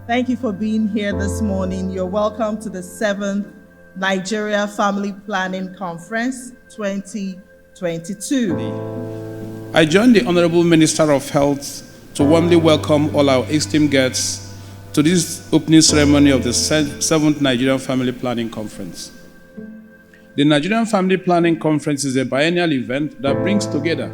Thank you for being here this morning. You're welcome to the 7th Nigeria Family Planning Conference 2022. I join the Honorable Minister of Health to warmly welcome all our esteemed guests to this opening ceremony of the 7th Nigerian Family Planning Conference. The Nigerian Family Planning Conference is a biennial event that brings together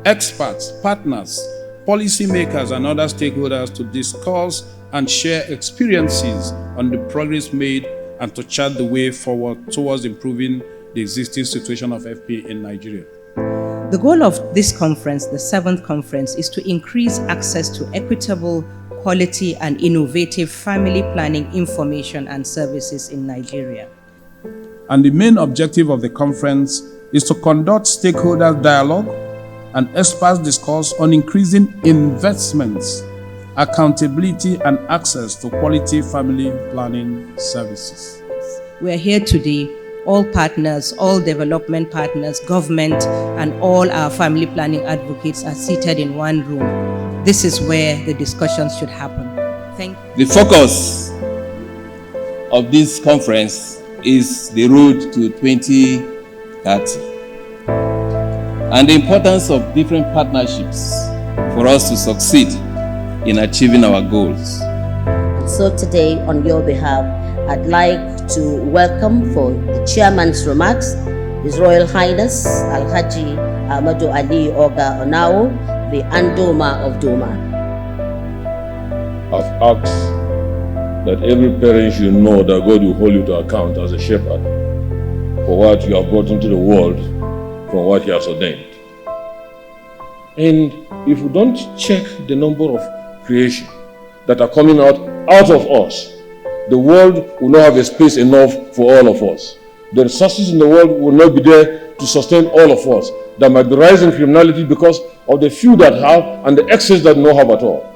experts, partners, policymakers, and other stakeholders to discuss and share experiences on the progress made and to chart the way forward towards improving the existing situation of FPA in Nigeria. The goal of this conference, the 7th conference, is to increase access to equitable, quality, and innovative family planning information and services in Nigeria. And the main objective of the conference is to conduct stakeholder dialogue and experts discuss on increasing investments, accountability, and access to quality family planning services. We are here today, all partners, all development partners, government, and all our family planning advocates are seated in one room. This is where the discussions should happen. Thank you. The focus of this conference is the road to 2030 and the importance of different partnerships for us to succeed in achieving our goals. So today, on your behalf, I'd like to welcome for the chairman's remarks His Royal Highness Alhaji Ahmadu Ali Oga Onao, the Andoma of Doma. I've asked that every parent should know that God will hold you to account as a shepherd for what you have brought into the world from what He has ordained. And if we don't check the number of creation that are coming out of us, the world will not have a space enough for all of us. The resources in the world will not be there to sustain all of us. There might be rising criminality because of the few that have and the excess that don't have at all.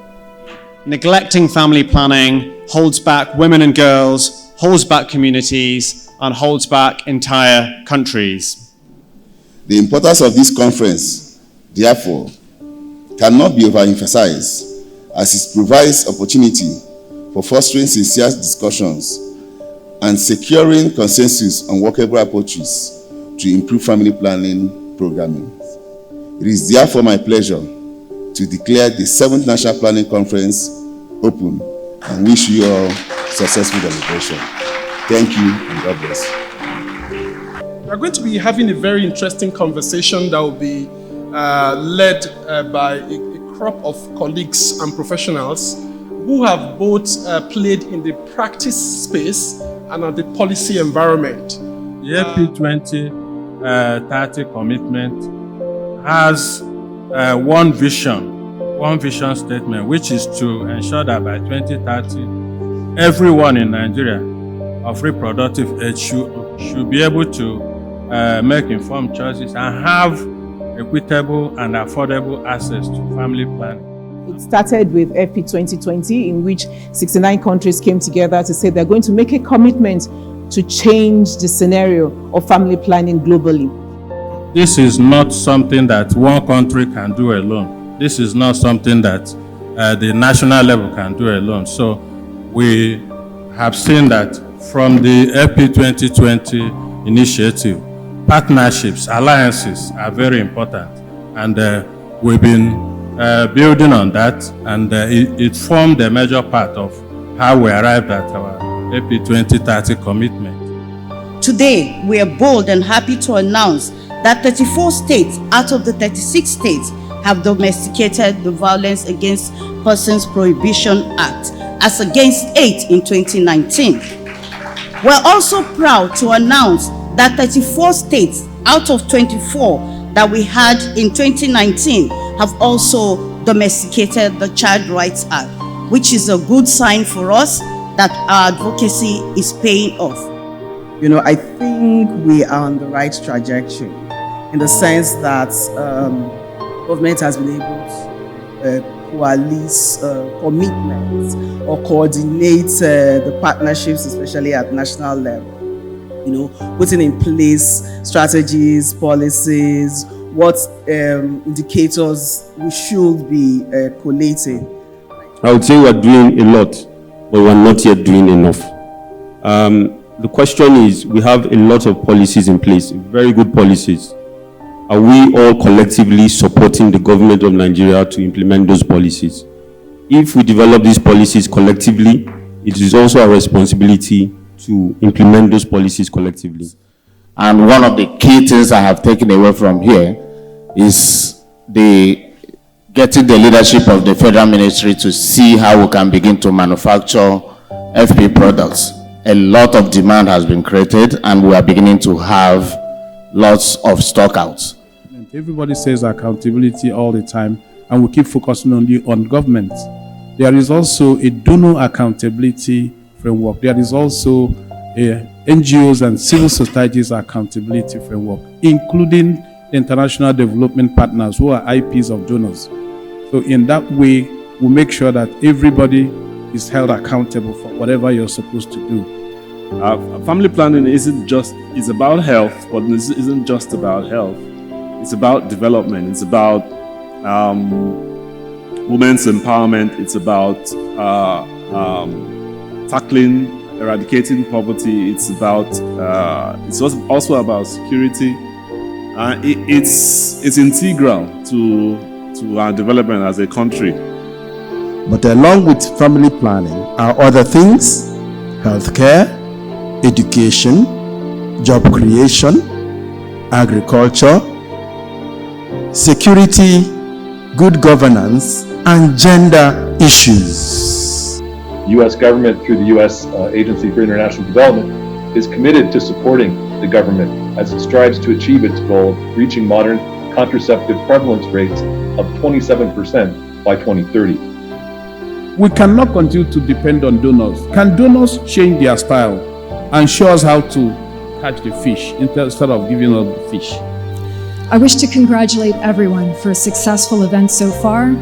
Neglecting family planning holds back women and girls, holds back communities, and holds back entire countries. The importance of this conference, therefore, cannot be overemphasized, as it provides opportunity for fostering sincere discussions and securing consensus on workable approaches to improve family planning programming. It is therefore my pleasure to declare the 7th National Planning Conference open and wish you all successful celebration. Thank you and God bless. We are going to be having a very interesting conversation that will be led by a crop of colleagues and professionals who have both played in the practice space and at the policy environment. The NFPC2022 commitment has one vision statement, which is to ensure that by 2030, everyone in Nigeria of reproductive age should be able to make informed choices and have equitable and affordable access to family planning. It started with FP 2020, in which 69 countries came together to say they're going to make a commitment to change the scenario of family planning globally. This is not something that one country can do alone. This is not something that the national level can do alone. So we have seen that from the FP 2020 initiative, partnerships, alliances are very important. And we've been building on that, and it formed a major part of how we arrived at our FP 2030 commitment. Today, we are bold and happy to announce that 34 states out of the 36 states have domesticated the Violence Against Persons Prohibition Act, as against 8 in 2019. We're also proud to announce that 34 states out of 24 that we had in 2019 have also domesticated the Child Rights Act, which is a good sign for us that our advocacy is paying off. You know, I think we are on the right trajectory in the sense that government has been able to coalesce commitments or coordinate the partnerships, especially at national level. putting in place strategies, policies, what indicators we should be collating? I would say we're doing a lot, but we're not yet doing enough. The question is, we have a lot of policies in place, very good policies. Are we all collectively supporting the government of Nigeria to implement those policies? If we develop these policies collectively, it is also our responsibility to implement those policies collectively. And one of the key things I have taken away from here is getting the leadership of the federal ministry to see how we can begin to manufacture FP products. A lot of demand has been created and we are beginning to have lots of stockouts. Everybody says accountability all the time, and we keep focusing only on government. There is also a donor accountability framework. There is also a NGOs and civil societies accountability framework, including the international development partners who are IPs of donors. So in that way, we make sure that everybody is held accountable for whatever you're supposed to do. Family planning is about health, but it isn't just about health. It's about development. It's about women's empowerment. It's about eradicating poverty. It's also about security. It's integral to our development as a country. But along with family planning are other things: healthcare, education, job creation, agriculture, security, good governance, and gender issues. The U.S. government, through the U.S. Agency for International Development, is committed to supporting the government as it strives to achieve its goal of reaching modern contraceptive prevalence rates of 27% by 2030. We cannot continue to depend on donors. Can donors change their style and show us how to catch the fish instead of giving us the fish? I wish to congratulate everyone for a successful event so far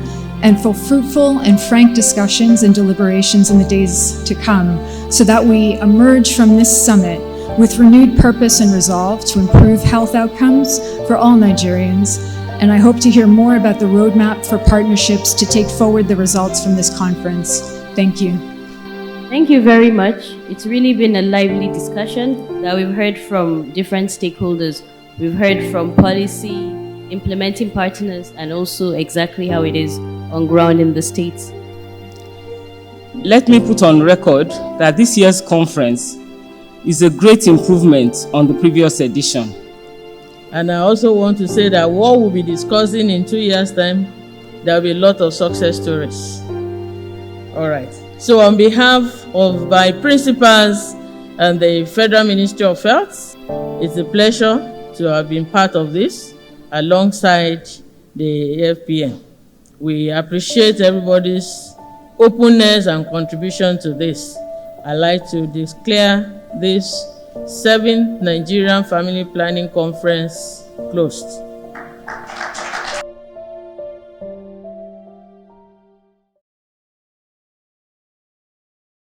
and for fruitful and frank discussions and deliberations in the days to come, so that we emerge from this summit with renewed purpose and resolve to improve health outcomes for all Nigerians. And I hope to hear more about the roadmap for partnerships to take forward the results from this conference. Thank you. Thank you very much. It's really been a lively discussion that we've heard from different stakeholders. We've heard from policy, implementing partners, and also exactly how it is on ground in the States. Let me put on record that this year's conference is a great improvement on the previous edition. And I also want to say that what we'll be discussing in 2 years' time, there will be a lot of success stories. All right. So on behalf of my principals and the Federal Ministry of Health, it's a pleasure to have been part of this alongside the AFPN. We appreciate everybody's openness and contribution to this. I'd like to declare this 7th Nigerian Family Planning Conference closed.